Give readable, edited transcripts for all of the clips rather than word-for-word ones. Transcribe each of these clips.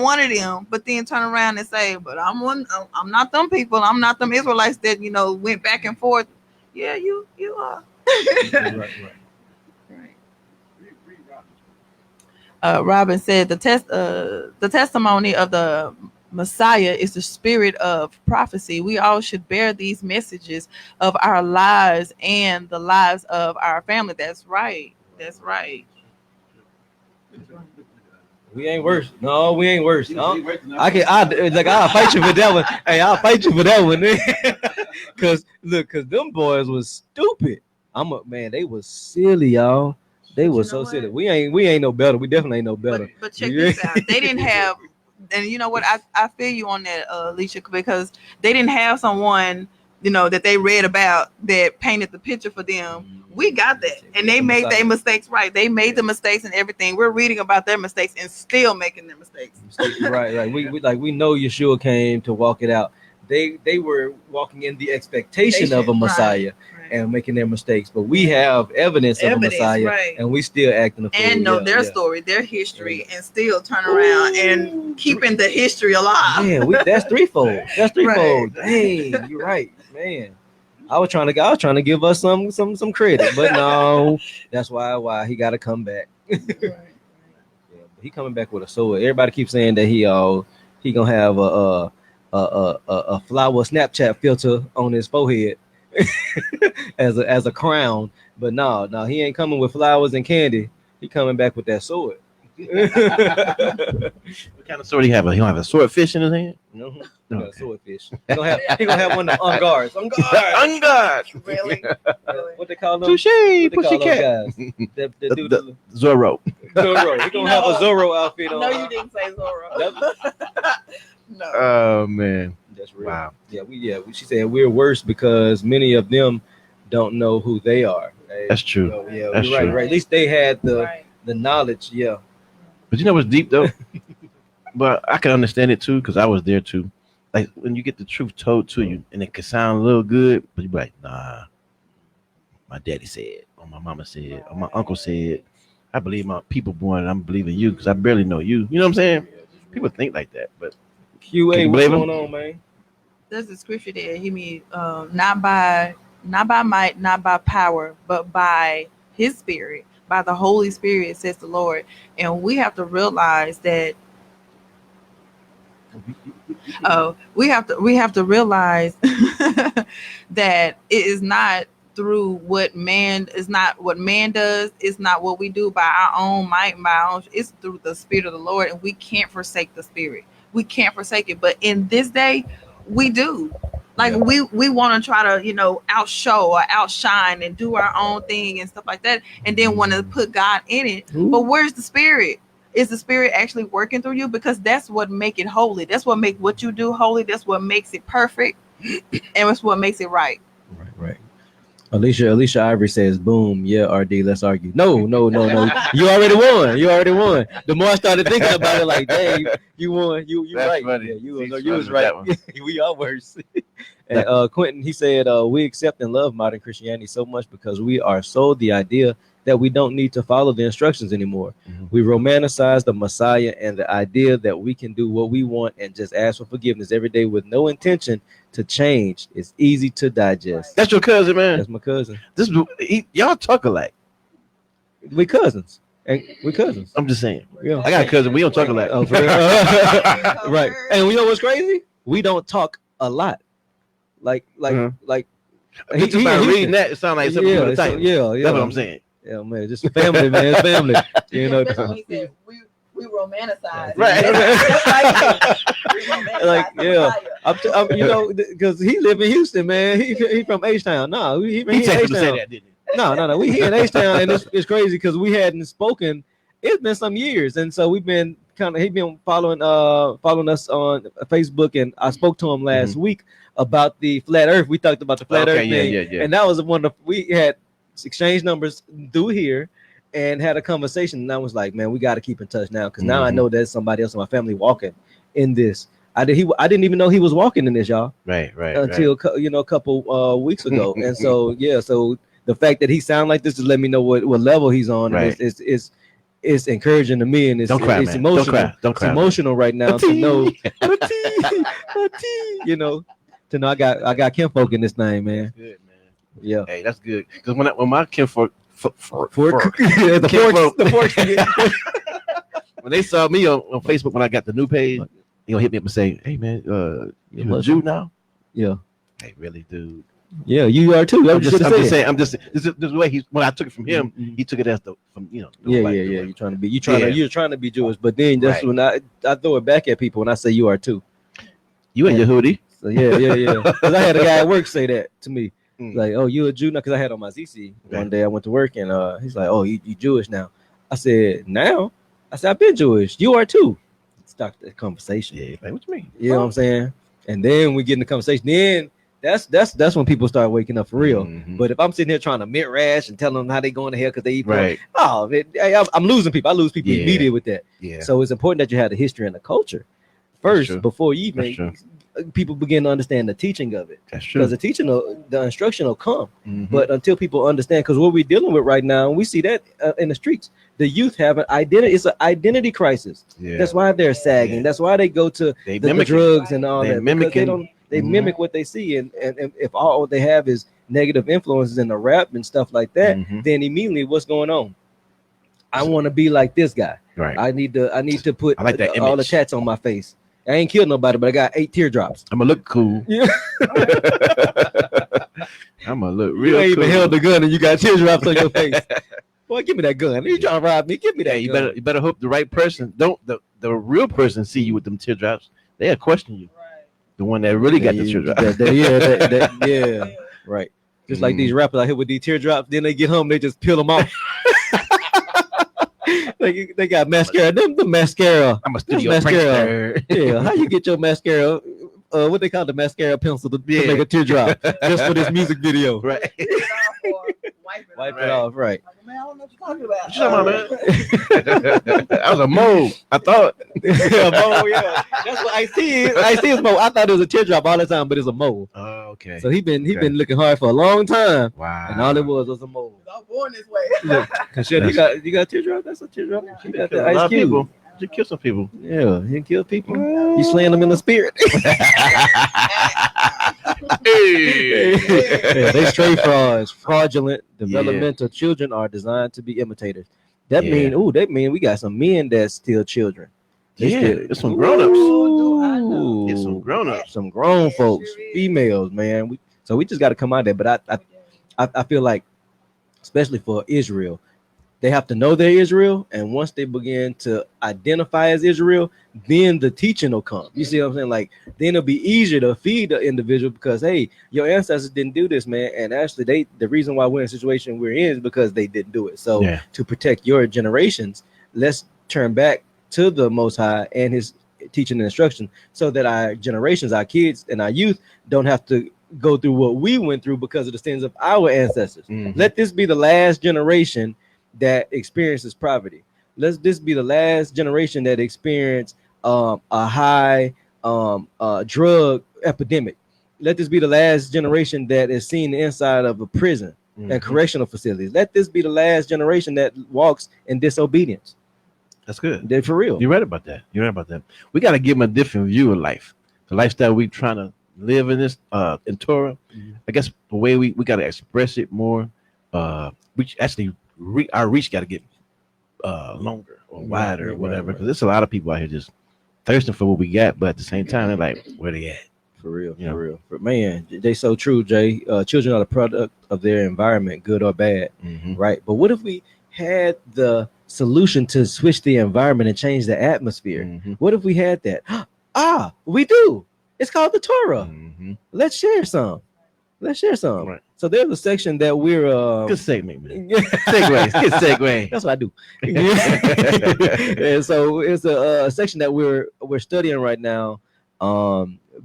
one of them, but then turn around and say, "But I'm not them people. I'm not them Israelites that went back and forth." Yeah, you are. Right. Right. Robin said the testimony of the Messiah is the spirit of prophecy. We all should bear these messages of our lives and the lives of our family. That's right. That's right. We ain't worse. No, we ain't worse. No. I'll fight you for that one. Hey, I'll fight you for that one. Cause them boys was stupid. Man, they was silly, y'all. They was so silly. We ain't no better. We definitely ain't no better. But check this out. They didn't have, and you know what? I feel you on that, Alicia, because they didn't have someone, that they read about that painted the picture for them. We got that, and they made their mistakes right. They made the mistakes and everything. We're reading about their mistakes and still making their mistakes. Right. We know Yeshua came to walk it out. They were walking in the expectation of a Messiah. Right. And making their mistakes, but we have evidence of a Messiah, right. And we still acting a fool. And know their story, their history, and still turn around and keeping the history alive. Man, that's threefold. That's threefold. Right. Hey, you're right, man. I was trying to give us some credit, but no, that's why he got to come back. Right. Yeah, but he coming back with a sword. Everybody keeps saying that he gonna have a flower Snapchat filter on his forehead. as a crown, but no, he ain't coming with flowers and candy. He coming back with that sword. What kind of sword he have? He don't have a swordfish in his hand. No, okay. Swordfish. He gonna have one of the on guards. On guard. Really? What they call them? Touche, pussycat. The Zorro. Zorro. He gonna have a Zorro outfit on. No, you didn't say Zorro. No. Oh man. That's real. Wow. Yeah, she said we're worse because many of them don't know who they are. That's true. So, yeah, that's true. Right. At least they had the knowledge. Yeah. But you know what's deep though? But I can understand it too because I was there too. Like when you get the truth told to you and it can sound a little good, but you be like, nah, my daddy said, or my mama said, or my uncle said, I believe my people born and I'm believing you because I barely know you. You know what I'm saying? People think like that, but QA, what's going on, man? There's a scripture there. He means not by might, not by power, but by his spirit, by the Holy Spirit, says the Lord. And we have to realize that we have to realize that it is not through what man does. It's not what we do by our own might and by our own. It's through the Spirit of the Lord, and we can't forsake the Spirit. We can't forsake it. But in this day, we do. Like we want to try to, outshow or outshine and do our own thing and stuff like that, and then want to put God in it. Ooh. But where's the Spirit? Is the Spirit actually working through you? Because that's what make it holy. That's what make what you do holy. That's what makes it perfect, and it's what makes it right. Right. Alicia Ivory says, boom, yeah, RD, let's argue. No. You already won. The more I started thinking about it, like, dang, you won. You right. Funny. Yeah, you was right. We are worse. And Quentin, he said, we accept and love modern Christianity so much because we are sold the idea that we don't need to follow the instructions anymore. Mm-hmm. We romanticize the Messiah and the idea that we can do what we want and just ask for forgiveness every day with no intention to change. It's easy to digest. That's your cousin, man. That's my cousin. Y'all talk alike. We cousins. I'm just saying. Yeah. I got a cousin. We don't talk alike. Oh, right. And you know what's crazy? We don't talk a lot. Like. Just by reading that, it sounds like something you type. Yeah. That's what I'm saying. Yeah, man, just family, man. It's family. You know. We romanticize. Right. I'm because he live in Houston, man. He from H-Town. No, he from H-Town. No. We here in H-Town, and it's crazy because we hadn't spoken. It's been some years, and so we've been he been following us on Facebook, and I spoke to him last week about the flat Earth. We talked about the flat Earth thing, yeah. And that was we had exchanged numbers through here and had a conversation, and I was like, man, we got to keep in touch now because now I know there's somebody else in my family walking in this. I didn't even know he was walking in this, y'all. Right. Until a couple weeks ago, and so so the fact that he sound like this is let me know what level he's on. Right. it's encouraging to me, and it's Don't cry, it's man. emotional. Don't cry. It's emotional right now to know, you know, to know I got kinfolk in this thing, man. That's good, man. Yeah. Hey, that's good. Because when my kinfolk, The forks. when they saw me on Facebook when I got the new page, they gonna hit me up and say, "Hey, man, you a Jew now?" Yeah. Hey, really, dude. Yeah, you are too. I'm just saying. This is the way when I took it from him, he took it as from Yeah. You're trying to be Jewish, but then that's when I throw it back at people when I say you are too. You a Yehudi. So yeah. Because I had a guy at work say that to me, like, "Oh, you a Jew now?" Because I had on my ZC one day. I went to work and he's like, "Oh, you Jewish now?" I said, "Now?" I said, "I've been Jewish. You are too." Start the conversation. Yeah, like, what you mean? You know what I'm saying? And then we get in the conversation. Then that's when people start waking up for real. But if I'm sitting here trying to midrash and telling them how they going to hell because they eat pork, I'm losing people. I lose people immediately with that. Yeah. So it's important that you have the history and the culture first before you even people begin to understand the teaching of it. That's true. Because the instruction will come. But until people understand, because what we're dealing with right now, and we see that in the streets, the youth have an identity. It's an identity crisis. Yeah. That's why they're sagging. Yeah. That's why they go to the drugs and all that. They mimic what they see, and if all they have is negative influences in the rap and stuff like that, then immediately what's going on? I want to be like this guy. Right. I need to put all the tats on my face. I ain't killed nobody, but I got 8 teardrops. I'm gonna look cool. Yeah. I'm gonna look real. You ain't cool. even held the gun and you got teardrops on your face. Boy, give me that gun. You trying to rob me? Give me that gun. You better hope the right person don't the real person see you with them teardrops. They'll question you. Right. The one that really got the teardrops. Yeah. Right. Just like these rappers out here with these teardrops, then they get home, they just peel them off. They got mascara. The mascara. I'm a studio mascara. Yeah. How you get your mascara? What they call the mascara pencil to make a teardrop just for this music video. Right. Wipe it off. Right. Man, I don't know what you're talking about. What you talking about, man? That was a mole. I thought. A mole, yeah. That's what I see. I see it's mole. I thought it was a teardrop all the time, but it's a mole. Oh, okay. So he been looking hard for a long time. Wow. And all it was a mole. I was born this way. Cause you got a teardrop. That's a teardrop. You got the Ice Cube. You kill some people. Yeah, you kill people. You slaying them in the spirit. They stray frauds, fraudulent, developmental children are designed to be imitators. That mean we got some men that's still children. It's some grown-ups. It's some grown-ups. Some grown folks, females, man. So we just got to come out there. But I feel like, especially for Israel, they have to know they're Israel, and once they begin to identify as Israel, then the teaching will come. You see what I'm saying? Like, then it'll be easier to feed the individual because, hey, your ancestors didn't do this, man. And actually, the reason why we're in the situation we're in is because they didn't do it. So to protect your generations, let's turn back to the Most High and His teaching and instruction, so that our generations, our kids, and our youth don't have to go through what we went through because of the sins of our ancestors. Let this be the last generation that experiences poverty. Let this be the last generation that experience a high drug epidemic. Let this be the last generation that is seen inside of a prison and correctional facilities. Let this be the last generation that walks in disobedience. That's good. They're for real. You're right about that. We got to give them a different view of life. The lifestyle we trying to live in this in Torah. I guess the way we got to express it more. We actually our reach got to get longer or wider or whatever, because there's a lot of people out here just thirsting for what we got, but at the same time they're like, where they at? For real, for real. But man, they so true, Jay. Children are the product of their environment, good or bad, right? But what if we had the solution to switch the environment and change the atmosphere? What if we had that? We do. It's called the Torah. Let's share some. Right. So there's a section that we're good segment, man. Segue. Good segue. That's what I do. And so it's a section that we're studying right now.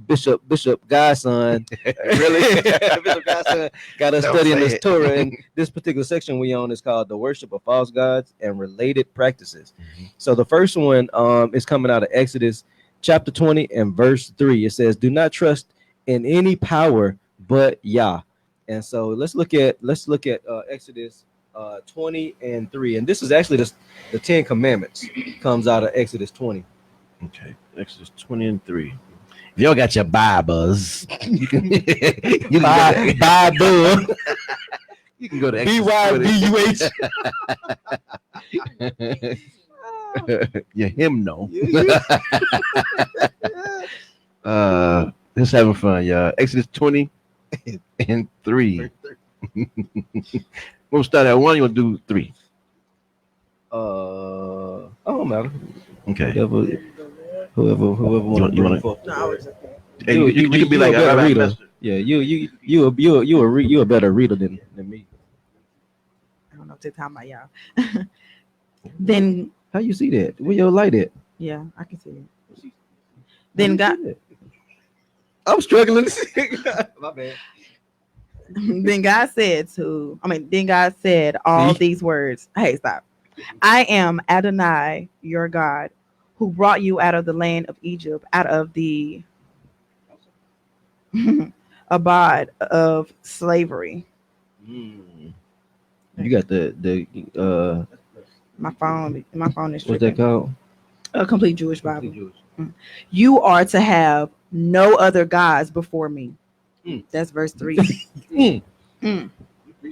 Bishop Godson, really? Bishop Godson got us studying this Torah, and this particular section we on is called the worship of false gods and related practices. So the first one is coming out of Exodus chapter 20 and verse 3. It says, "Do not trust in any power but Yah." And so let's look at Exodus 20 and 3, and this is actually the 10 Commandments comes out of Exodus 20. Okay, Exodus 20 and 3. If y'all got your Bibles, you can Bible. You can go to Exodus 20. Your hymnal. Just having fun, y'all. Exodus 20 and 3. We'll start at 1. You want to do 3? I don't matter. Okay. Whoever want to bring forth. No, I was just Hey, you can be like a better Rabbi reader. Master. Yeah, you a better reader than me. I don't know if they're talking about y'all. Then How you see that? Where your light at? yeah, I can see it. Then God, I'm struggling to see. My bad. then God said all these words. Hey, stop. I am Adonai, your God, who brought you out of the land of Egypt, out of the abode of slavery. You got the My phone is what's that tripping. called? A complete Jewish Bible. You are to have no other gods before me. That's verse 3.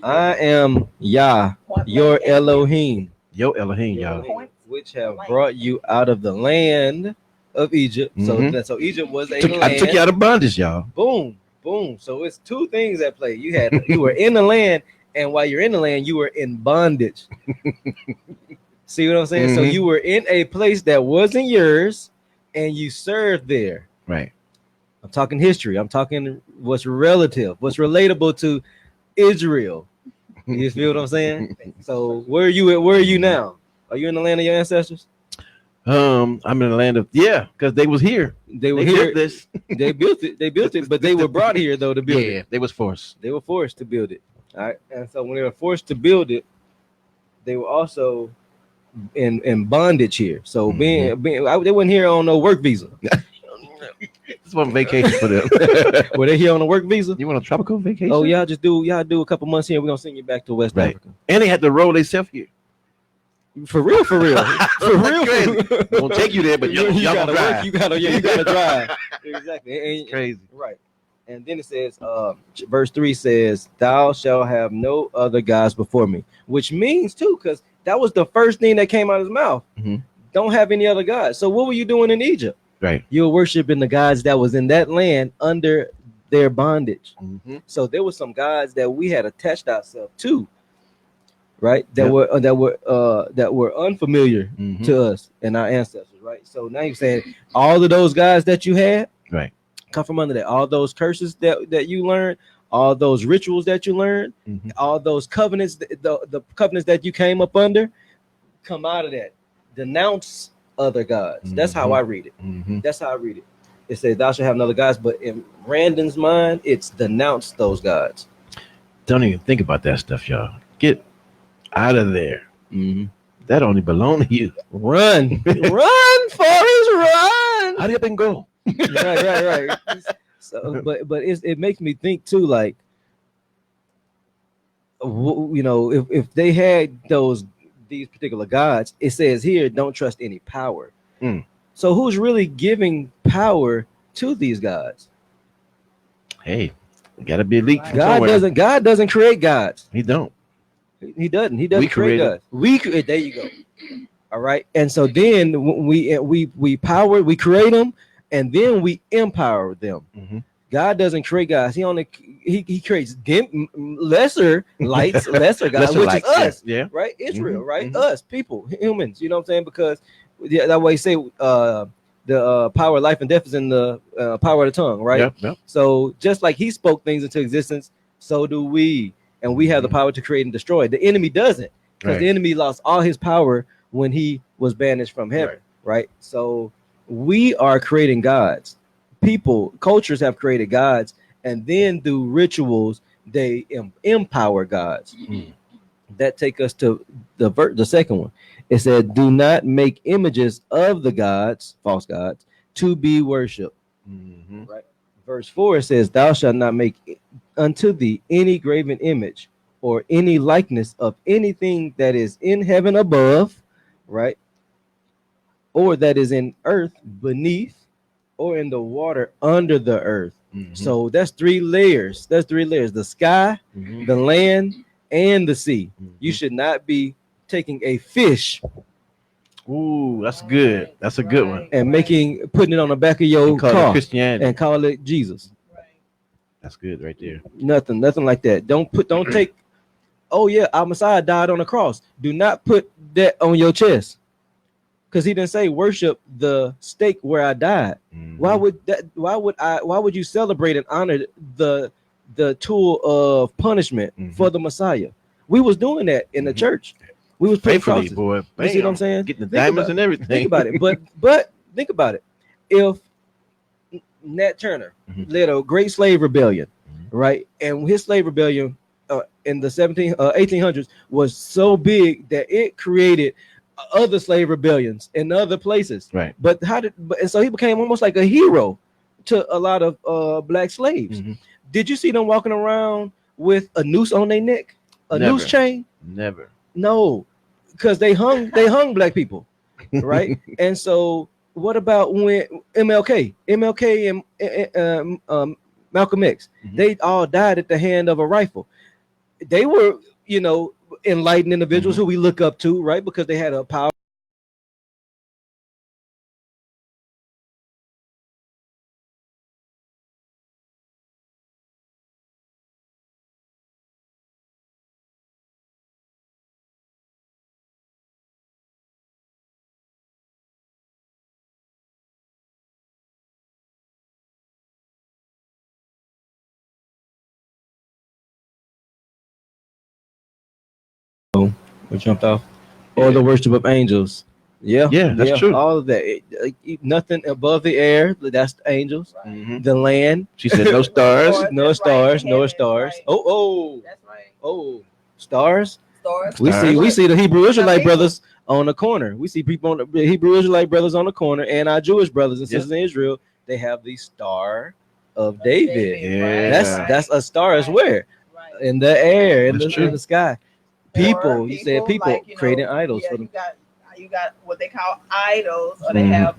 I am Yah, your Elohim, Yo, Elohim, y'all. which have brought you out of the land of Egypt. Mhm. So Egypt was a I land. took you out of bondage, y'all. Boom, boom. So it's two things at play. You were in the land, and while you're in the land, you were in bondage. See what I'm saying? So Mhm. you were in a place that wasn't yours, and you served there. Right. I'm talking history. I'm talking what's relative, what's relatable to Israel. You feel what I'm saying? So where are you at? Where are you now? Are you in the land of your ancestors? I'm in the land of because they was here. They were They here. built this. They built it. They built it, but they were brought here though to build it. Yeah, they was forced. They were forced to build it. All right. And so when they were forced to build it, they were also in bondage here. So they weren't here on no work visa. This was vacation for them. Were they here on a work visa? You want a tropical vacation? Oh, y'all do a couple months here. We're gonna send you back to West Right. Africa. And they had to roll themselves here. For real, for real. Crazy. Won't take you there, but y'all gotta drive. work. You gotta drive. Exactly. It's crazy. Right. And then it says, verse 3 says, "Thou shalt have no other gods before me," which means too, because that was the first thing that came out of his mouth. Mhm. Don't have any other gods. So what were you doing in Egypt? Right. You were worshiping the gods that was in that land under their bondage. Mm-hmm. So there were some gods that we had attached ourselves to, right? That Yep. were unfamiliar Mhm. to us and our ancestors, right? So now you're saying all of those gods that you had, Right. come from under that. All those curses that you learned, all those rituals that you learned, Mhm. all those covenants, the covenants that you came up under, come out of that. Denounce other gods. That's how I read it. Mm-hmm. That's how I read it. It says, "Thou shalt have no other gods," but in Randon's mind, it's denounce those gods. Don't even think about that stuff, y'all. Get out of there. Mm-hmm. That only belong to you. Run, run, Forrest, run. How do you think go? Right. So, but it makes me think too, like, if they had these particular gods, it says here, don't trust any power. So who's really giving power to these gods? Hey, gotta be elite. God doesn't create gods. He don't. He doesn't We create create gods. We create. There you go. All right. And so then we create them, and then we empower them. Mm-hmm. God doesn't create gods. He creates lesser lights, lesser gods, which is us. Yeah. Right? Israel, Mhm. right? Mhm. Us, people, humans. You know what I'm saying? Because that way, say the power of life and death is in the power of the tongue, right? Yep. So just like he spoke things into existence, so do we. And we have the power to create and destroy. The enemy doesn't, because the enemy lost all his power when he was banished from heaven, right? So we are creating gods. Cultures have created gods, and then through rituals, they empower gods. That take us to the second one. It said, "Do not make images of the gods, false gods, to be worshipped." Right. Verse 4 says, "Thou shalt not make unto thee any graven image or any likeness of anything that is in heaven above, right? Or that is in earth beneath, or in the water under the earth. Mhm. So that's 3 layers. That's 3 layers: the sky, Mhm. the land, and the sea. You Mhm. should not be taking a fish Ooh, that's good. That's a good one. and putting it on the back of your And call it car Christianity. and call it Jesus. That's good right there. Nothing like that. Don't take. Oh yeah, our Messiah died on the cross. Do not put that on your chest, because he didn't say worship the stake where I died. Mhm. Why would that? Why would you celebrate and honor the tool of punishment for the Messiah? We was doing that in the church. We was putting Faithfully, crosses. boy. You see what I'm Bam. saying? Getting the Think diamonds about- and everything. Think about it. But think about it. If Nat Turner led a great slave rebellion, right? And his slave rebellion in the 1800s was so big that it created other slave rebellions in other places. Right. But and so he became almost like a hero to a lot of black slaves. Mhm. Did you see them walking around with a noose on their neck, a Never. noose chain? Never. No, because they hung black people, right? And so what about when MLK and Malcolm X, they all died at the hand of a rifle. They were, enlightened individuals who we look up to, right? Because they had a power. We jumped off. Or the worship of angels. Yeah, that's true. all of that. Nothing above the air. That's the angels. Mhm. The land. She said no stars. No stars. No stars. Oh, That's right. oh, stars. Stars. We Stars. see the Hebrew Israelite people. brothers on the corner. We see people on the Hebrew Israelite brothers on the corner, and our Jewish brothers and sisters in Israel. They have the Star of David. Yeah. That's a star as where in the air, in That's the true. in the sky. People, you said people like, creating idols for them. You got what they call idols, or they Mhm.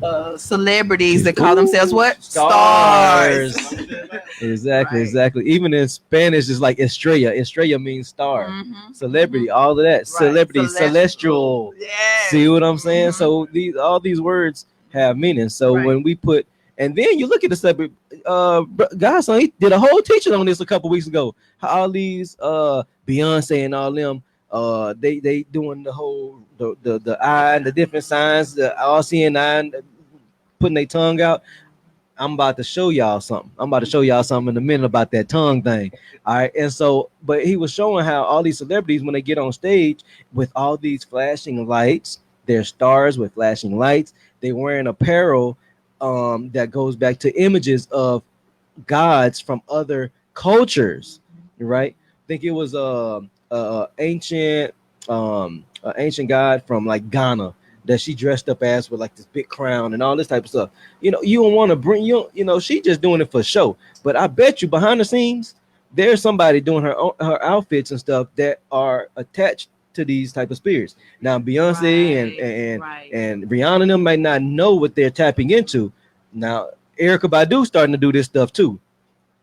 have celebrities that call themselves what? Stars. Right. Exactly. Even in Spanish, it's like estrella. Estrella means star. Mhm. Celebrity, all of that. Celebrity, celestial. Yes. See what I'm saying? Mhm. So all these words have meaning. So when we put, and then you look at the celebrity, Godson, he did a whole teaching on this a couple weeks ago. How all these Beyonce and all them, they doing the whole the eye and the different signs, the all seeing eye, and putting their tongue out. I'm about to show y'all something. In a minute about that tongue thing. All right. And so, but he was showing how all these celebrities, when they get on stage with all these flashing lights, they're stars with flashing lights. They wearing apparel that goes back to images of gods from other cultures, right? I think it was ancient god from like Ghana that she dressed up as with like this big crown and all this type of stuff. You don't want to bring she just doing it for show. But I bet you behind the scenes there's somebody doing her outfits and stuff that are attached to these type of spirits. Now Beyonce and Rihanna and them might not know what they're tapping into. Now Erica Badu starting to do this stuff too,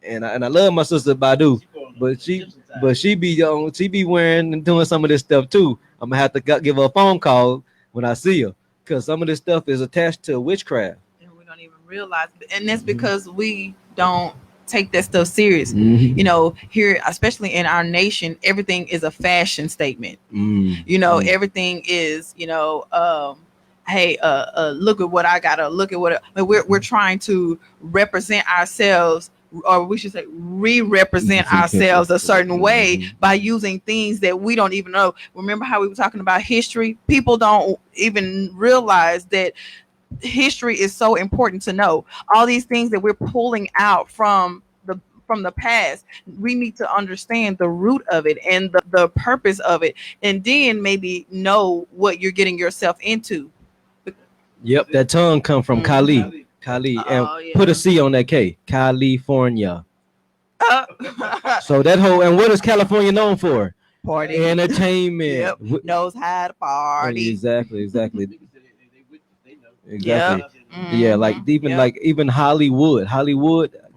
and I love my sister Badu, but she be wearing and doing some of this stuff too. I'm gonna have to give her a phone call when I see her, because some of this stuff is attached to witchcraft, and we don't even realize it. And that's because we don't take that stuff serious. Here, especially in our nation, everything is a fashion statement. Everything is hey, look at what I got, look at what we're trying to represent ourselves, or we should say re-represent ourselves a certain way by using things that we don't even know. Remember how we were talking about history? People don't even realize that history is so important to know. All these things that we're pulling out from the past, we need to understand the root of it and the purpose of it, and then maybe know what you're getting yourself into. Yep, that tongue come from Kali, and put a C on that K, California. So that whole, and what is California known for? Party. Entertainment. Yep. Knows how to party. Exactly. Exactly. Yep. Yeah, like even Yep. like even Hollywood.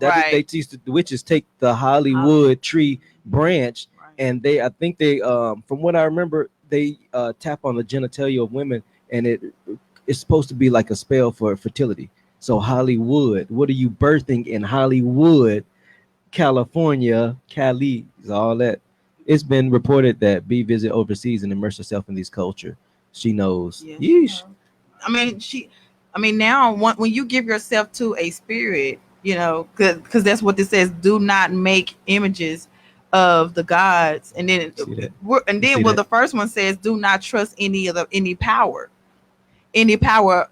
That they teach the witches take the Hollywood tree branch, Right. and I think they from what I remember, they tap on the genitalia of women, and it's supposed to be like a spell for fertility. So Hollywood, what are you birthing in Hollywood, California, Cali, all that? It's been reported that B visit overseas and immerse herself in these culture. She knows. Yes, Yeesh. I mean, now when you give yourself to a spirit, because that's what this says. Do not make images of the gods, and then See that? the first one says, do not trust any power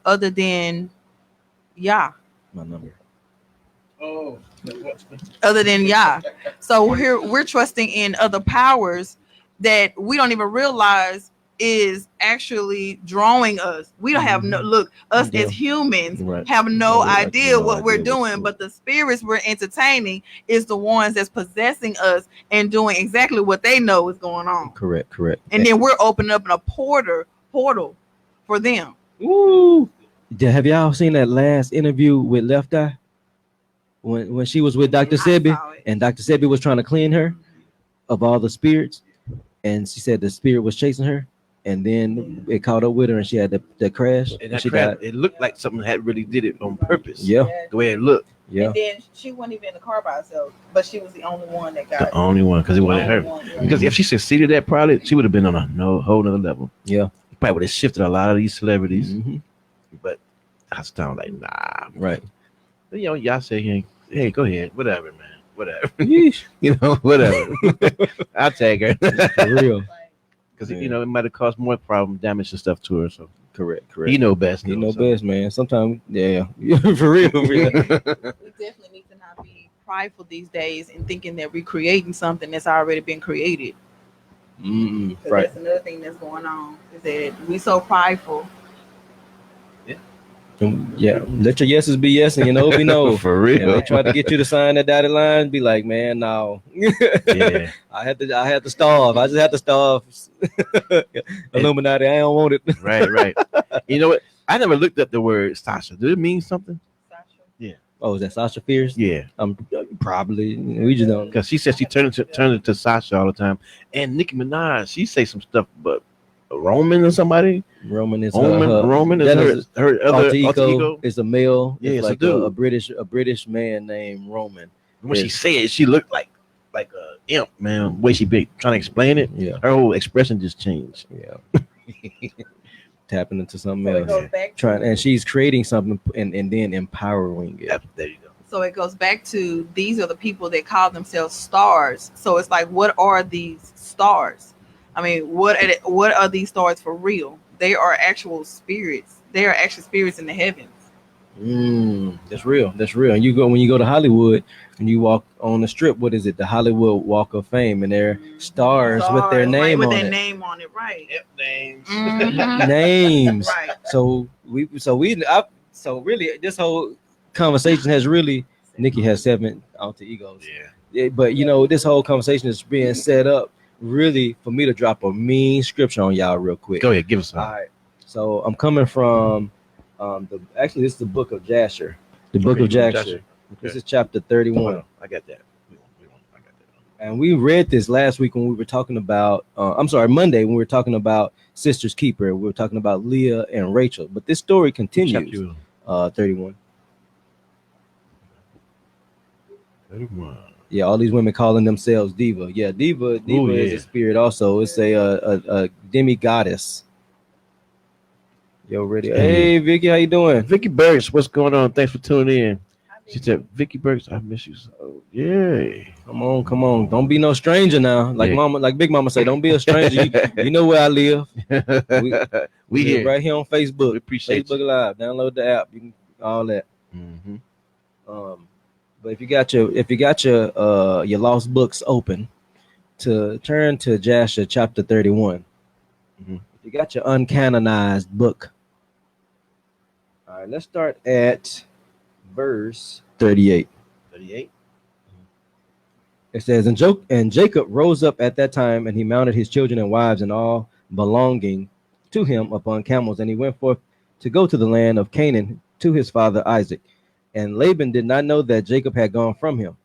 other than Yah. My number. Oh. Other than Yah. So here we're trusting in other powers that we don't even realize is actually drawing us. We don't have us as humans have no idea what we're doing, but the spirits we're entertaining is the ones that's possessing us and doing exactly what they know is going on. Correct. And then we're opening up a portal for them. Ooh. Have y'all seen that last interview with Left Eye? When she was with Dr. Sebi, and Dr. Sebi was trying to clean her of all the spirits, and she said the spirit was chasing her, and then it caught up with her, and she had the crash. And she crash, died. it looked like something had really did it on purpose. Yeah. The way it looked. Yeah. And then she wasn't even in the car by herself, but she was the only one that got the only one, because it wasn't her. Because if she succeeded that, probably she would have been on a whole nother level. Yeah. Probably would have shifted a lot of these celebrities. Mm-hmm. But I was kind of like, nah. Right. But, y'all say, hey, go ahead, whatever, man, whatever. Yeesh. Whatever. I'll tag her. For real. Because it might have caused more problem, damage and stuff to her. So correct. He know best. He know best, man. Sometimes, yeah, for real. We definitely need to not be prideful these days and thinking that we're creating something that's already been created. Right. That's another thing that's going on, is that we so prideful. Yeah, let your yeses be yes and your no be no. For real. And they try to get you to sign that dotted line, be like, man, no. Yeah. I had to starve. I just had to starve. Illuminati, I don't want it. Right. You know what? I never looked up the word Sasha. Did it mean something? Sasha. Yeah. Oh, is that Sasha Fierce? Yeah. Probably. We just don't. Because she said she turned into Sasha all the time. And Nicki Minaj, she say some stuff, but Roman or somebody. Roman is Roman is her other alter ego. Is a male. Yeah, it's like a dude. A British man named Roman. When she said it, she looked like a imp, man. Way she big trying to explain it. Yeah. Her whole expression just changed. Yeah. Tapping into something else. And she's creating something and then empowering it. Yep, there you go. So it goes back to, these are the people that call themselves stars. So it's like, what are these stars? I mean, what are these stars for real? They are actual spirits. They are actual spirits in the heavens. That's real. And when you go to Hollywood and you walk on the strip, what is it? The Hollywood Walk of Fame, and they're stars with their name on it. Name on it, right? Yep, names. Names. Right. So really, this whole conversation has really. Nikki has 7 alter egos. Yeah. But this whole conversation is being set up really for me to drop a mean scripture on y'all real quick. Go ahead, give us some. All right. So I'm coming from this is the book of Jasher. The book of Jasher. Okay. This is chapter 31. I got that. And we read this last week when we were talking about Monday when we were talking about Sister's Keeper. We were talking about Leah and Rachel. But this story continues. 31. 31. Yeah, all these women calling themselves diva. Yeah, diva is a spirit also. It's a demi-goddess. Yo, ready? Hey, Vicky, how you doing? Vicky Burks, what's going on? Thanks for tuning in. She said, Vicky Burks, I miss you so. Yeah. Come on. Don't be no stranger now. Like Big Mama say, don't be a stranger. You know where I live. We here right here on Facebook. We appreciate Facebook Live. Download the app. You can all that. Mm-hmm. But if you got your lost books open, to turn to Jasher chapter 31. Mm-hmm. If you got your uncanonized book. All right, let's start at verse 38. 38. It says, and Jacob rose up at that time, and he mounted his children and wives and all belonging to him upon camels, and he went forth to go to the land of Canaan to his father Isaac. And Laban did not know that Jacob had gone from him,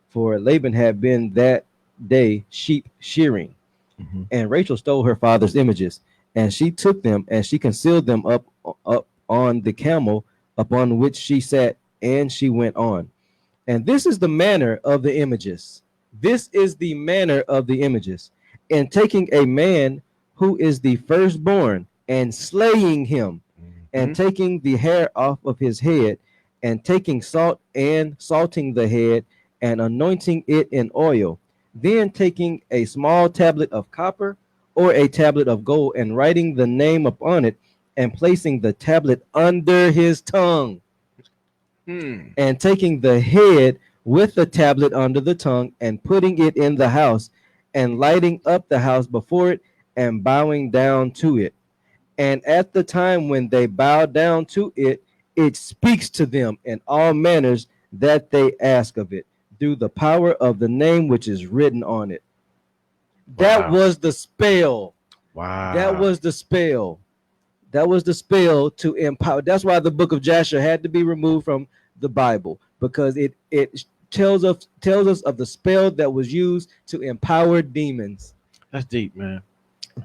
for Laban had been that day sheep shearing. Mhm. And Rachel stole her father's images, and she took them and she concealed them up on the camel upon which she sat, and she went on. And this is the manner of the images. This is the manner of the images. And taking a man who is the firstborn and slaying him, and Mhm. taking the hair off of his head, and taking salt and salting the head, and anointing it in oil, then taking a small tablet of copper or a tablet of gold, and writing the name upon it, and placing the tablet under his tongue, Hmm. and taking the head with the tablet under the tongue, and putting it in the house, and lighting up the house before it, and bowing down to it. And at the time when they bow down to it, it speaks to them in all manners that they ask of it, through the power of the name which is written on it. That Wow. was the spell. That Wow. was the spell. That was the spell to empower. That's why the book of Jasher had to be removed from the Bible, because it tells us of the spell that was used to empower demons. That's deep, man.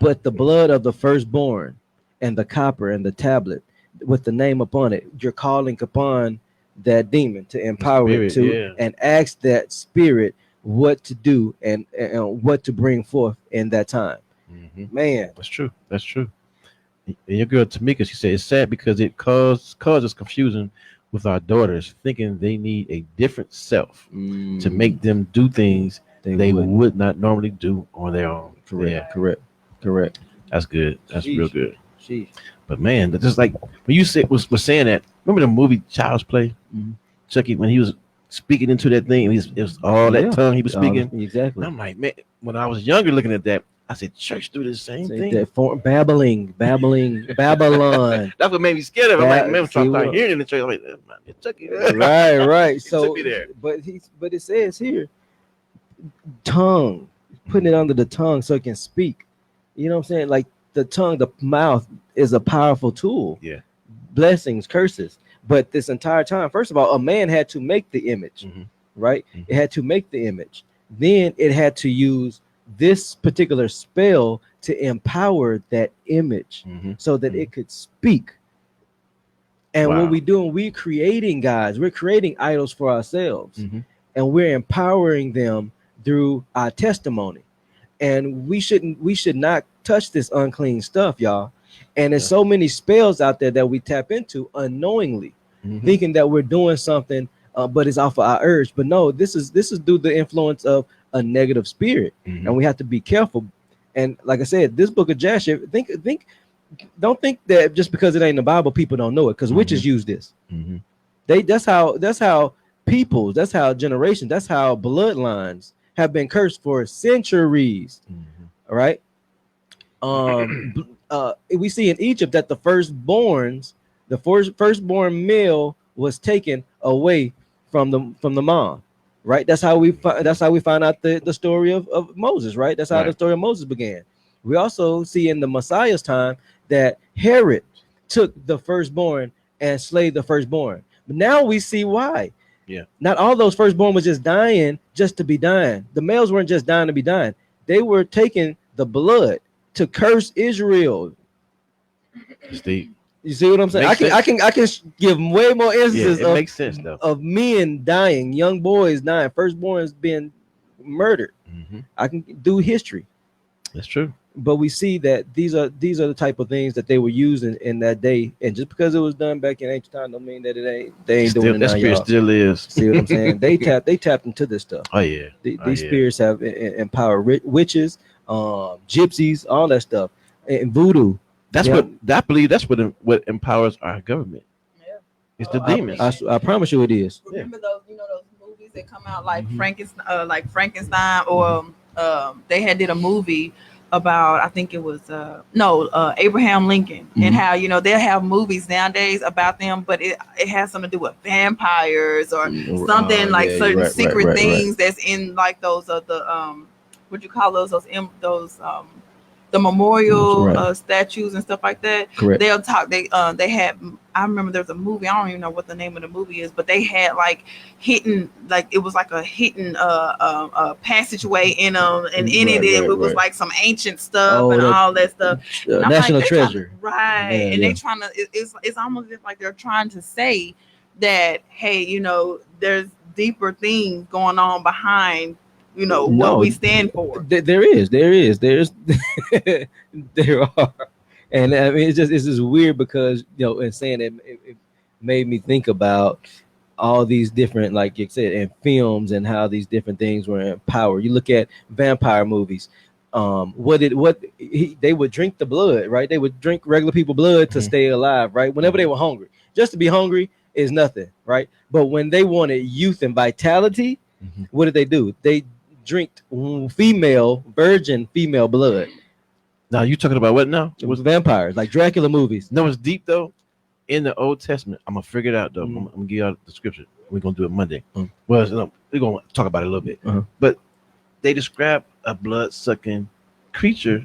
But the blood of the firstborn and the copper and the tablet with the name upon it, you're calling upon that demon to The empower it spirit, to, yeah. and ask that spirit what to do, and what to bring forth in that time. Hmm. Man, That's true. That's true. And your girl Tamika, she said it's sad because it causes confusion with our daughters, thinking they need a different self to make them do things they wouldn't. would not normally do on their own. Correct, Yeah, correct. that's good. That's real Sheesh. good. Sheesh. But man, that's just like when you said was saying that. Remember the movie Child's Play? Mhm. Chucky, when he was speaking into that thing, it was all that Yeah. tongue he was speaking. Exactly. I'm like, man, when I was younger looking at that, I said, church do the same Say thing. that babbling, Babylon. That's what made me scared of it. I'm like, man, I'm See trying to what- start hearing it in the church. I'm like, man, it's Chucky. right. He So, took me there. but it says here, tongue, putting it under the tongue so it can speak. You know what I'm saying? Like the tongue, the mouth is a powerful tool. Yeah. Blessings, curses. But this entire time, first of all, a man had to make the image, Mhm. right? Mhm. It had to make the image. Then it had to use this particular spell to empower that image Mhm. so that it could speak. And Wow. what we doing, we're creating guys, we're creating idols for ourselves, Mhm. and we're empowering them through our testimony. And we should not touch this unclean stuff, y'all. And there's Yeah. so many spells out there that we tap into unknowingly, Mhm. thinking that we're doing something, but it's off of our urge. But no, this is due to the influence of a negative spirit, Mhm. and we have to be careful. And like I said, this book of Jasher, don't think that just because it ain't in the Bible, people don't know it, because witches use this. Mhm. That's how peoples, that's how generations, that's how bloodlines have been cursed for centuries. Mhm. All right. We see in Egypt that the firstborn male was taken away from the mom. Right. That's how we find out the story of Moses. Right. That's how the Right. story of Moses began. We also see in the Messiah's time that Herod took the firstborn and slayed the firstborn. But now we see why. Yeah. Not all those firstborn was just dying just to be dying. The males weren't just dying to be dying. They were taking the blood to curse Israel. Steve. You see what I'm saying? Makes I can give way more Yeah, instances it makes sense though. of men dying, young boys dying, firstborns being murdered. Mhm. I can do history. That's true. But we see that these are the type of things that they were using in that day, and just because it was done back in ancient time, don't mean that they ain't doing it That now, spirit y'all. still is. See what I'm saying? They tapped into this stuff. Oh yeah. These spirits have empowered witches, gypsies, all that stuff, and voodoo. That's Yeah. what I believe. That's what empowers our government. Yeah. It's the I demons. I promise you, it is. Remember those movies that come out like Frankenstein, or they had did a movie about, I think it was Abraham Lincoln, and how they'll have movies nowadays about them, but it has something to do with vampires or something like yeah, certain secret right. things that's in like those the what you call those the memorial Right. statues and stuff like that. Correct. They'll talk. They had. I remember there's a movie. I don't even know what the name of the movie is, but they had like hidden, like it was like a hidden passageway in them, and in it was right. like some ancient stuff and all that stuff. And I'm National like, they're treasure. right? Yeah, and yeah. they trying to. It's almost like they're trying to say that, hey, there's deeper things going on behind what we stand for. There's there are, and I mean it's just weird because and saying it made me think about all these different, like you said, in films and how these different things were in power. You look at vampire movies. They would drink the blood, right? They would drink regular people blood to stay alive, right? Whenever they were hungry, just to be hungry is nothing, right? But when they wanted youth and vitality, what did they do? They drink virgin female blood. Now you talking about what now? It was vampires, like Dracula movies. No, it's deep though. In the Old Testament, I'm gonna figure it out though. I'm gonna give y'all the scripture. We're gonna do it Monday. Well, we're gonna talk about it a little bit. But they describe a blood-sucking creature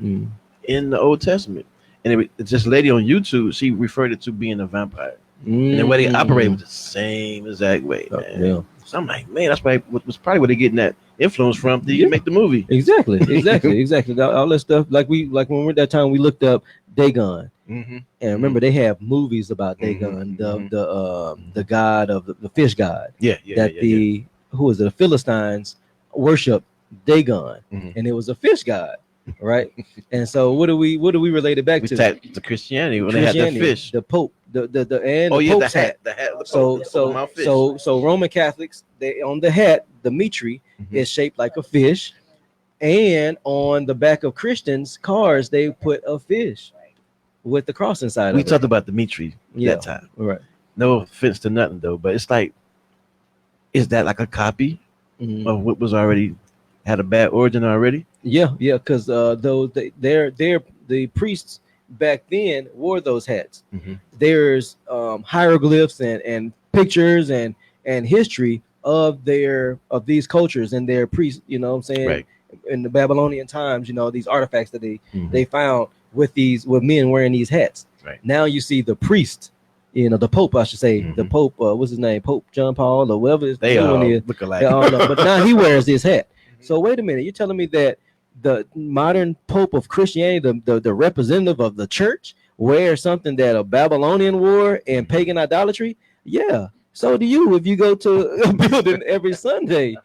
in the Old Testament, and this lady on YouTube, she referred it to being a vampire. And the way they operate was the same exact way, man. Yeah. So I'm like, man, that's probably where they're getting that influence from to make the movie. Exactly. All that stuff. Like when we were at that time, we looked up Dagon. And remember, they have movies about Dagon, the god of the fish god. Who was it? The Philistines worship Dagon, and it was a fish god, right? And so what do we relate it back to? To Christianity when they had the fish, the Pope, the Pope's hat. The hat. So Roman Catholics, they on the hat, the mitre is shaped like a fish, and on the back of Christians' cars they put a fish with the cross inside. We talked about the mitre that time, right? No offense to nothing though, but it's like, is that like a copy of what was already had a bad origin already? Yeah, because the priests back then wore those hats. There's hieroglyphs and pictures and history of these cultures and their priests. You know what I'm saying? Right. In the Babylonian times, these artifacts that they found with men wearing these hats. Right. Now you see the priest. The Pope, I should say, the Pope, what's his name? Pope John Paul or whatever. They all look alike. But now he wears this hat. So wait a minute, you're telling me that the modern Pope of Christianity, the representative of the church, wears something that a Babylonian wore in pagan idolatry? Yeah. So do you if you go to a building every Sunday.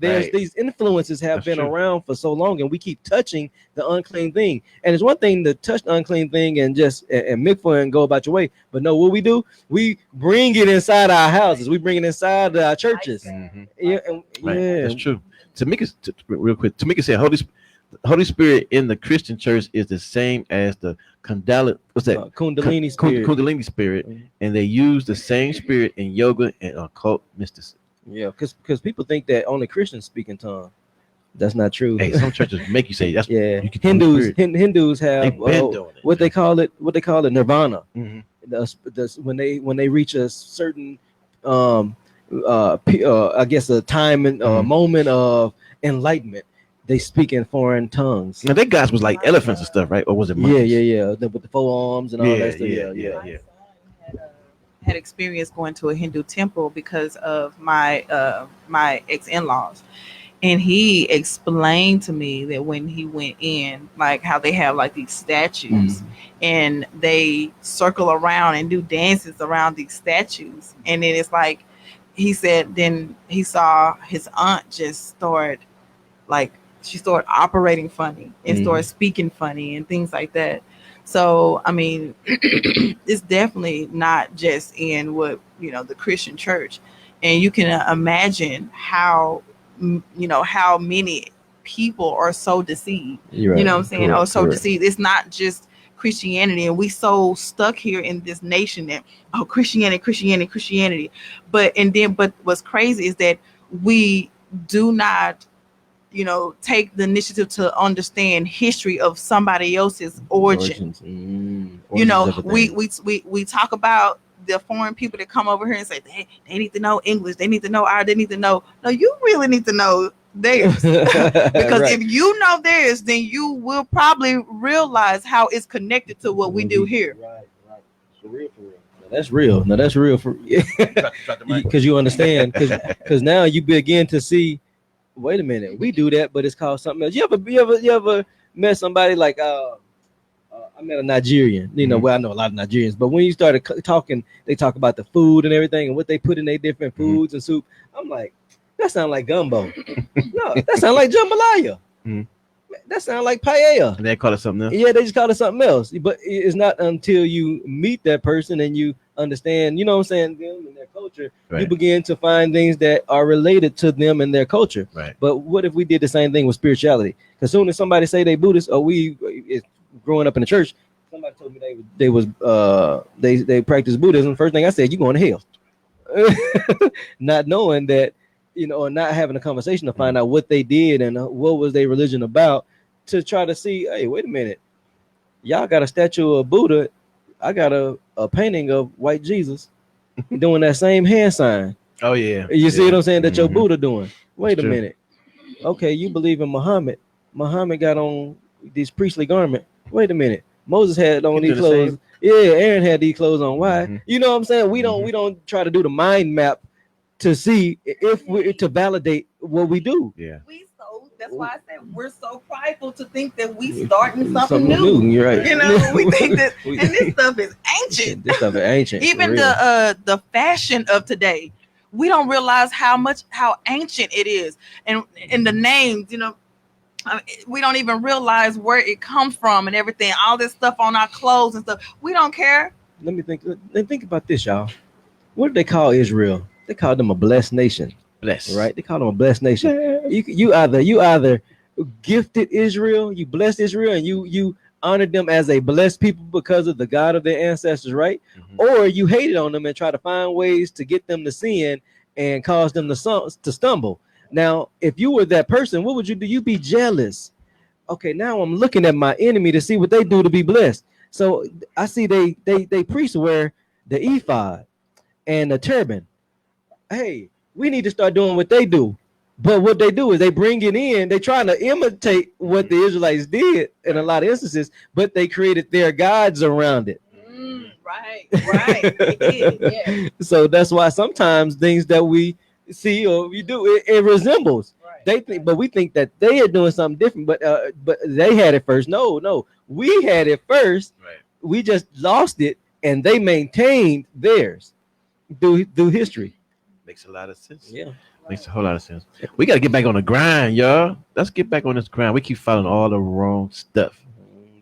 These influences have been around for so long, and we keep touching the unclean thing. And it's one thing to touch the unclean thing and just and mikvah and go about your way. But no, what we do, we bring it inside our houses. We bring it inside our churches. That's true. Real quick, Tamika said, Holy Spirit in the Christian church is the same as the Kundalini spirit, and they use the same spirit in yoga and occult mysticism. Yeah, because people think that only Christians speak in tongues. That's not true. Hey, some churches make you say that's Hindus have what they call it nirvana. When they reach a certain I guess a time and moment of enlightenment, they speak in foreign tongues. Now, their gods was like elephants and stuff, right? Or was it monkeys? Yeah. With the forearms and all that stuff. Yeah. Had experience going to a Hindu temple because of my ex-in-laws, and he explained to me that when he went in, like how they have like these statues and they circle around and do dances around these statues, and then it's like he said then he saw his aunt just start like she started operating funny and started speaking funny and things like that. So, I mean, it's definitely not just in the Christian church. And you can imagine how many people are so deceived. Right. You know what I'm saying? Deceived. It's not just Christianity. And we so stuck here in this nation that, Christianity. But what's crazy is that we do not take the initiative to understand history of somebody else's origin. We talk about the foreign people that come over here and say they need to know English, they need to know art, they need to know. No, you really need to know theirs. Because if you know theirs, then you will probably realize how it's connected to what we do here. Right. For real. That's real. No, that's real for because you understand. Because now you begin to see. Wait a minute, we do that, but it's called something else. You ever met somebody like I met a Nigerian. Well, I know a lot of Nigerians, but when you started talking, they talk about the food and everything and what they put in their different foods and soup. I'm like, that sounds like gumbo. No, that sounds like jambalaya. That sounds like paella. And they call it something else. Yeah, they just call it something else. But it's not until you meet that person and you understand, them and their culture, you begin to find things that are related to them and their culture. Right. But what if we did the same thing with spirituality? Because soon as somebody say they Buddhist, or growing up in the church, somebody told me they practice Buddhism. First thing I said, you going to hell. Not knowing that, or not having a conversation to find out what they did and what was their religion about, to try to see, hey, wait a minute, y'all got a statue of Buddha, I got a painting of white Jesus doing that same hand sign. Oh yeah, you see what I'm saying? That your Buddha doing. Wait a minute, okay, you believe in Muhammad got on these priestly garment. Wait a minute, Moses had on these clothes. Yeah, Aaron had these clothes on. Why? You know what I'm saying? We don't try to do the mind map to see if we to validate what we do. Yeah. That's why I said we're so prideful to think that we starting something new. You're right. We think that, and this stuff is ancient. Even the fashion of today, we don't realize how ancient it is, and the names. We don't even realize where it comes from and everything. All this stuff on our clothes and stuff. We don't care. Let me think about this, y'all. What did they call Israel? They called them a blessed nation. Blessed, right? They call them a blessed nation. You either gifted Israel, you blessed Israel, and you honored them as a blessed people because of the God of their ancestors, right? Or you hated on them and try to find ways to get them to sin and cause them to stumble. Now, if you were that person, what would you do? You'd be jealous. Okay, now I'm looking at my enemy to see what they do to be blessed. So I see they priests wear the ephod and the turban. Hey, we need to start doing what they do. But what they do is they bring it in. They trying to imitate what the Israelites did in a lot of instances, but they created their gods around it. Right. They did, yeah. So that's why sometimes things that we see or we do, it resembles. Right. But we think that they are doing something different. But they had it first. No, we had it first. Right. We just lost it, and they maintained theirs through history. Makes a lot of sense. Yeah. Makes a whole lot of sense. We got to get back on the grind, y'all. Let's get back on this grind. We keep following all the wrong stuff.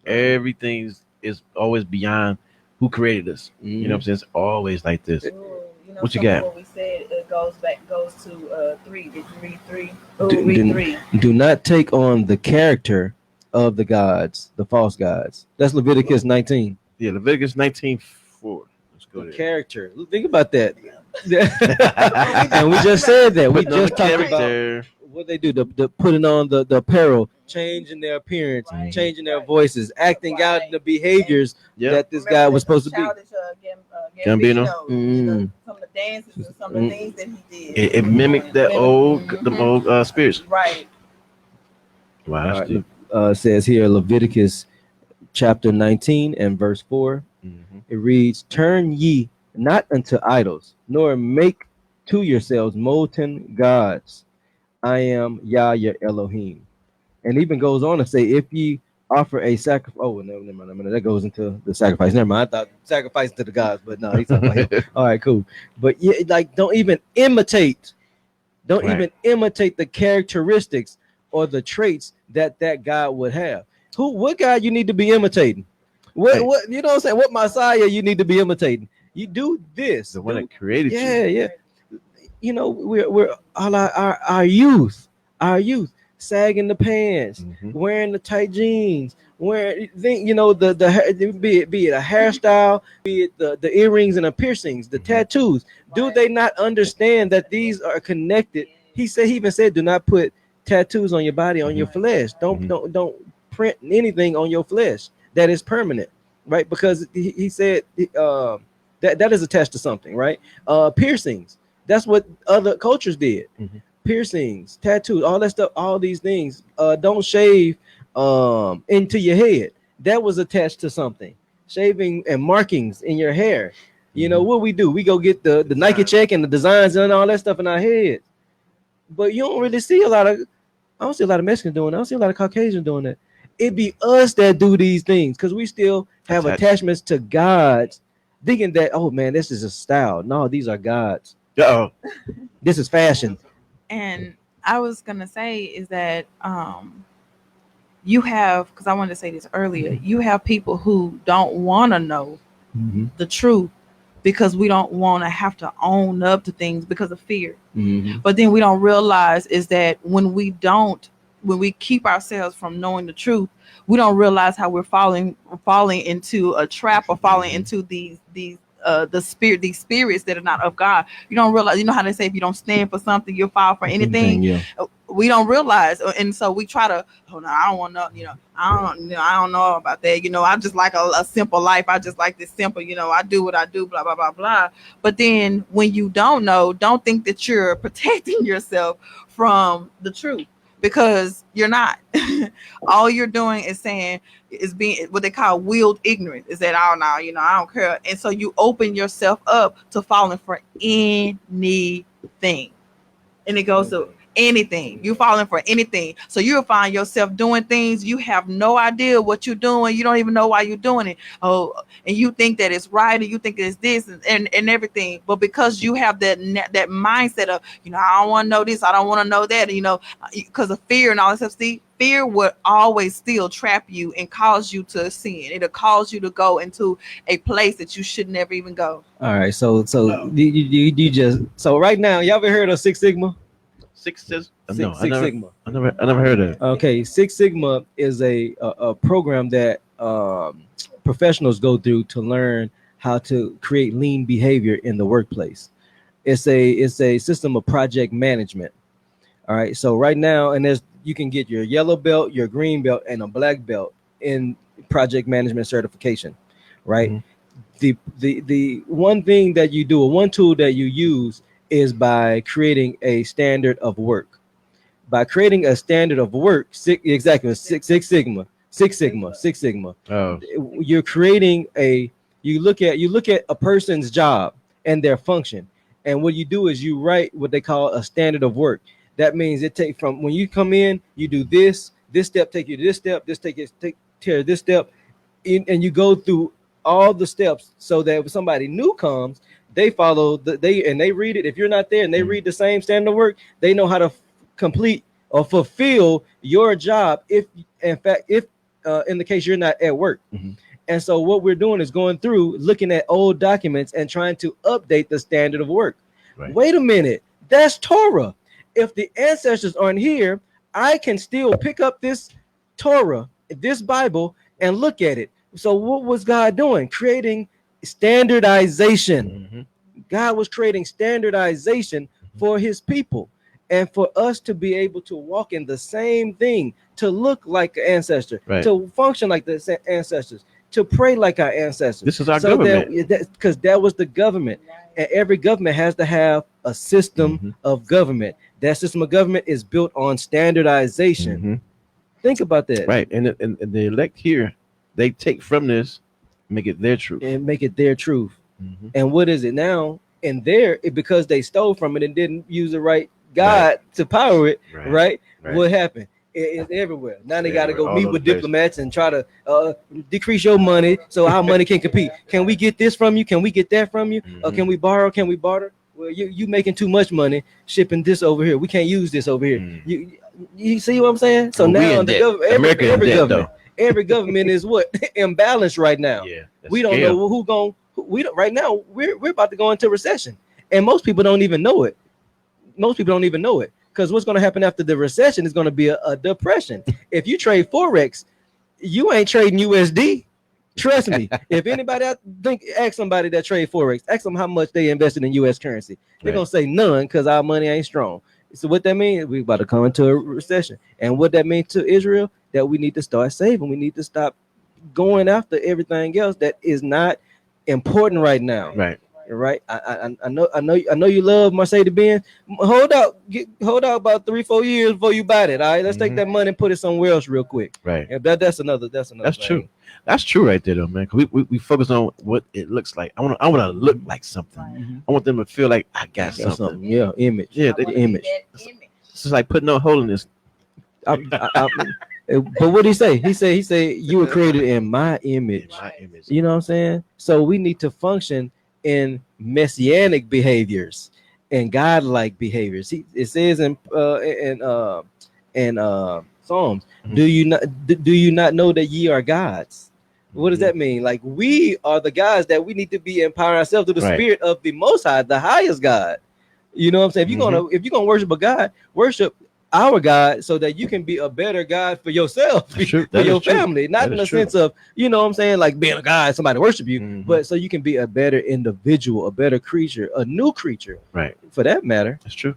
Everything is always beyond who created us. You know what I'm saying? It's always like this. What you got? What we said goes to 3. Did you read 3? Read 3. Do not take on the character of the gods, the false gods. That's Leviticus 19. Yeah, Leviticus 19:4. Let's go there. Character. Think about that. And we just said that. We just talked about what they do, the putting on the apparel, changing their appearance, changing their voices, acting out the behaviors that this guy was supposed to be. Gambino. Some of the dances and some of the things that he did. It mimicked the old spirits. Right. Wow. Says here Leviticus chapter 19 and verse 4. It reads, "Turn ye not unto idols, nor make to yourselves molten gods. I am Yah your Elohim." And even goes on to say, if ye offer a sacrifice. Oh, no, never mind. That goes into the sacrifice. Never mind. I thought sacrifice to the gods, but no, he's talking about him. All right, cool. But yeah, like don't even imitate the characteristics or the traits that God would have. What God you need to be imitating? What you know what I'm saying? What Messiah you need to be imitating? You do this. The one that created you. Yeah. You know, we're all our youth sagging the pants, wearing the tight jeans, wearing the be it a hairstyle, be it the earrings and the piercings, the tattoos. Do they not understand that these are connected? He even said, do not put tattoos on your body, on your flesh. Don't print anything on your flesh that is permanent, right? Because he said that is attached to something, right? Piercings. That's what other cultures did. Piercings, tattoos, all that stuff, all these things. Don't shave into your head. That was attached to something. Shaving and markings in your hair. You know what we do? We go get the Nike check and the designs and all that stuff in our head. But you don't really see a lot of. I don't see a lot of Mexicans doing that. I don't see a lot of Caucasians doing that. It be us that do these things because we still have attachments to gods, thinking that, oh man, this is a style. No, these are gods. This is fashion. And I was gonna say is that you have, because I wanted to say this earlier, you have people who don't want to know the truth because we don't want to have to own up to things because of fear. But then we don't realize is that when we keep ourselves from knowing the truth, we don't realize how we're falling into a trap or falling into these spirits that are not of God. You don't realize, you know how they say, if you don't stand for something, you'll fall for anything. Yeah. We don't realize, and so we try to, oh no, I don't want to, I don't know about that. I just like a simple life. I just like this simple, I do what I do, blah, blah, blah, blah. But then when you don't know, don't think that you're protecting yourself from the truth, because you're not. All you're doing is saying, is being what they call willed ignorance, is that, oh no, I don't care. And so you open yourself up to falling for anything. And it goes to anything. You're falling for anything. So you'll find yourself doing things you have no idea what you're doing. You don't even know why you're doing it. Oh, and you think that it's right, and you think it's this and everything. But because you have that mindset of, I don't want to know this, I don't want to know that, because of fear and all that stuff. See, fear would always still trap you and cause you to sin. It'll cause you to go into a place that you should never even go. All right, so you just, so right now, y'all ever heard of Six Sigma? Six Sigma. I never heard of it. Okay, Six Sigma is a program that professionals go through to learn how to create lean behavior in the workplace. It's a system of project management. All right, so right now, and you can get your yellow belt, your green belt, and a black belt in project management certification, right? The one thing that you do, one tool that you use, is by creating a standard of work. By creating a standard of work, Six Sigma. You're creating you look at a person's job and their function, and what you do is you write what they call a standard of work. That means it takes from when you come in, you do this step, take you to this step, take care of this step, and you go through all the steps so that if somebody new comes, they follow they read it. If you're not there and they read the same standard of work, they know how to complete or fulfill your job. If in the case you're not at work. And so what we're doing is going through, looking at old documents and trying to update the standard of work. Right. Wait a minute, that's Torah. If the ancestors aren't here, I can still pick up this Torah, this Bible, and look at it. So what was God doing? Creating standardization. God was creating standardization for his people, and for us to be able to walk in the same thing, to look like an ancestor, to function like the ancestors, to pray like our ancestors. This is our government. Because that was the government. And every government has to have a system of government. That system of government is built on standardization. Think about that. Right. And the elect here, they take from this, make it their truth. And make it their truth. And what is it now? And because they stole from it and didn't use the right God to power it, right? What happened? It's everywhere. Now they got to go meet with diplomats and try to decrease your money so our money can compete. Can we get this from you? Can we get that from you? Or can we borrow? Can we barter? Well, you making too much money shipping this over here. We can't use this over here. You see what I'm saying? So now every government is what? Imbalanced right now. Yeah, we don't know right now we're about to go into recession, and most people don't even know it. Because what's going to happen after the recession is going to be a depression. If you trade Forex, you ain't trading USD. Trust me. If anybody, ask somebody that trade Forex, ask them how much they invested in US currency. They're going to say none because our money ain't strong. So what that means, we about to come into a recession. And what that means to Israel, that we need to start saving. We need to stop going after everything else that is not important right now. Right. Right. I know you love Mercedes Benz. Hold out about 3-4 years before you buy it. All right. Let's take that money and put it somewhere else real quick. Right. And that's another That's thing. true. That's true right there though, man. Cause we focus on what it looks like. I want to look like something. Mhm. I want them to feel like I got something. Yeah, image. Yeah, I the wanna image. be that image. It's just like putting no holiness. But what did he say? He said you were created in my image. My image. You know what I'm saying? So we need to function in messianic behaviors and godlike behaviors. It says in Psalms, Mhm. do you not know that ye are gods? What does that mean? Like we are the gods that we need to be empowering ourselves through the Right. spirit of the Most High, the highest God. You know what I'm saying? If you're gonna worship a God, worship our God so that you can be a better God for yourself, That's true. for That your is true. family, not That in is the true. sense of, you know what I'm saying, like being a God, somebody worship you, Mhm. but so you can be a better individual, a better creature, a new creature, Right. for that matter. That's true.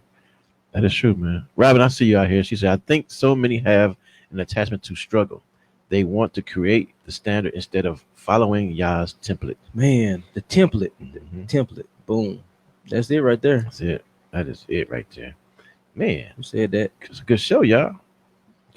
That is true, man. Robin, I see you out here. She said, I think so many have an attachment to struggle. They want to create the standard instead of following Yah's template. Man, the template, Mhm. template, boom. That's it right there. That's it. That is it right there. Man, You said that. it's a good show, y'all.